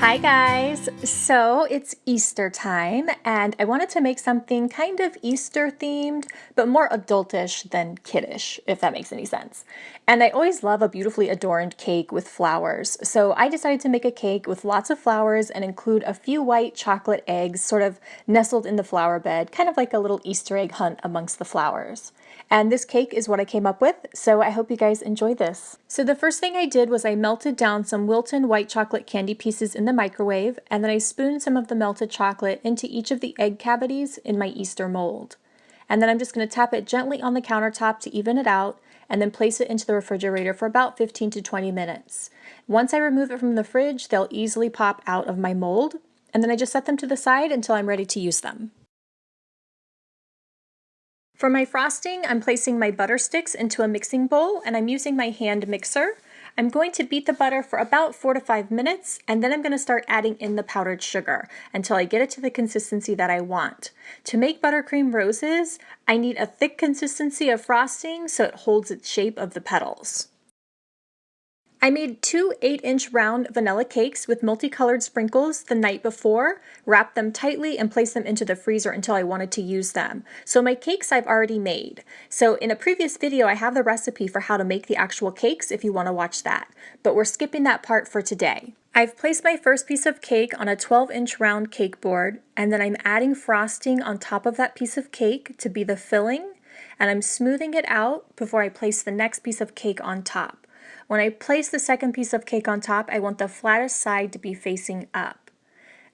Hi guys! So it's Easter time and I wanted to make something kind of Easter themed, but more adultish than kiddish, if that makes any sense. And I always love a beautifully adorned cake with flowers, so I decided to make a cake with lots of flowers and include a few white chocolate eggs sort of nestled in the flower bed, kind of like a little Easter egg hunt amongst the flowers. And this cake is what I came up with, so I hope you guys enjoy this. So the first thing I did was I melted down some Wilton white chocolate candy pieces in the microwave, and then I spooned some of the melted chocolate into each of the egg cavities in my Easter mold. And then I'm just going to tap it gently on the countertop to even it out, and then place it into the refrigerator for about 15 to 20 minutes. Once I remove it from the fridge, they'll easily pop out of my mold, and then I just set them to the side until I'm ready to use them. For my frosting, I'm placing my butter sticks into a mixing bowl and I'm using my hand mixer. I'm going to beat the butter for about 4 to 5 minutes and then I'm going to start adding in the powdered sugar until I get it to the consistency that I want. To make buttercream roses, I need a thick consistency of frosting so it holds its shape of the petals. I made 2 8-inch round vanilla cakes with multicolored sprinkles the night before, wrapped them tightly, and placed them into the freezer until I wanted to use them. So my cakes I've already made. So in a previous video I have the recipe for how to make the actual cakes if you want to watch that, but we're skipping that part for today. I've placed my first piece of cake on a 12-inch round cake board, and then I'm adding frosting on top of that piece of cake to be the filling, and I'm smoothing it out before I place the next piece of cake on top. When I place the second piece of cake on top, I want the flattest side to be facing up.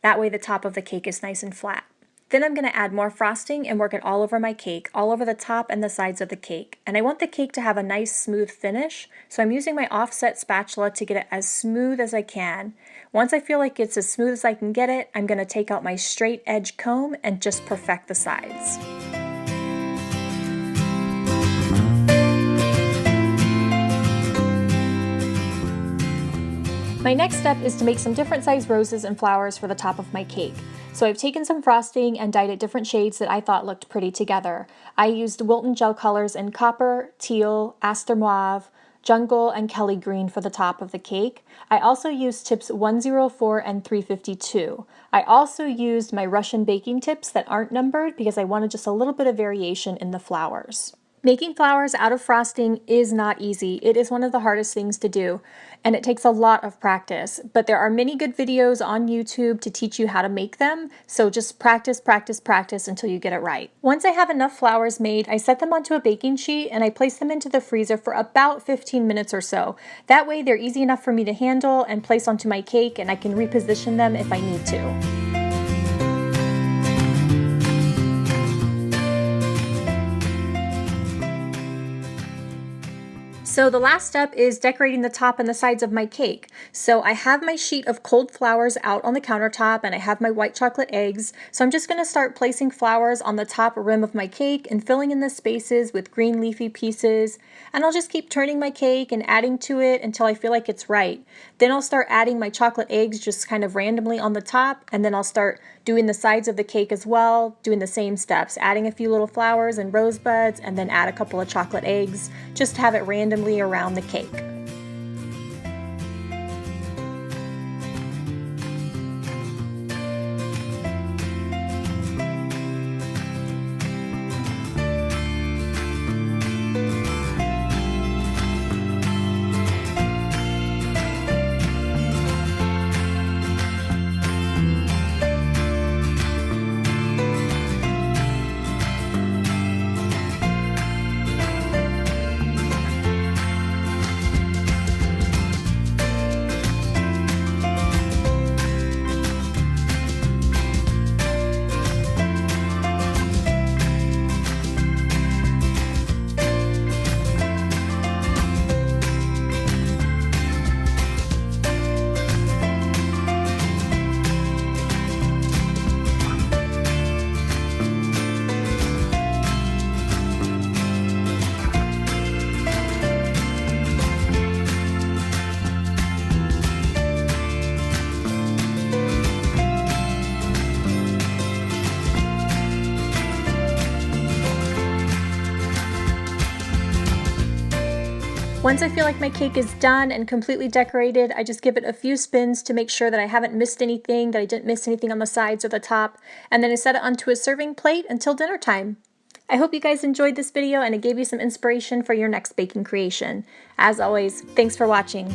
That way the top of the cake is nice and flat. Then I'm going to add more frosting and work it all over my cake, all over the top and the sides of the cake. And I want the cake to have a nice smooth finish, so I'm using my offset spatula to get it as smooth as I can. Once I feel like it's as smooth as I can get it, I'm going to take out my straight edge comb and just perfect the sides. My next step is to make some different size roses and flowers for the top of my cake. So I've taken some frosting and dyed it different shades that I thought looked pretty together. I used Wilton gel colors in copper, teal, Aster mauve, jungle, and Kelly green for the top of the cake. I also used tips 104 and 352. I also used my Russian baking tips that aren't numbered because I wanted just a little bit of variation in the flowers. Making flowers out of frosting is not easy. It is one of the hardest things to do, and it takes a lot of practice. But there are many good videos on YouTube to teach you how to make them, so just practice, practice, practice until you get it right. Once I have enough flowers made, I set them onto a baking sheet and I place them into the freezer for about 15 minutes or so. That way they're easy enough for me to handle and place onto my cake, and I can reposition them if I need to. So the last step is decorating the top and the sides of my cake. So I have my sheet of cold flowers out on the countertop and I have my white chocolate eggs. So I'm just going to start placing flowers on the top rim of my cake and filling in the spaces with green leafy pieces. And I'll just keep turning my cake and adding to it until I feel like it's right. Then I'll start adding my chocolate eggs just kind of randomly on the top, and then I'll start doing the sides of the cake as well, doing the same steps, adding a few little flowers and rosebuds, and then add a couple of chocolate eggs, just to have it randomly around the cake. Once I feel like my cake is done and completely decorated, I just give it a few spins to make sure that I haven't missed anything, that I didn't miss anything on the sides or the top, and then I set it onto a serving plate until dinner time. I hope you guys enjoyed this video and it gave you some inspiration for your next baking creation. As always, thanks for watching.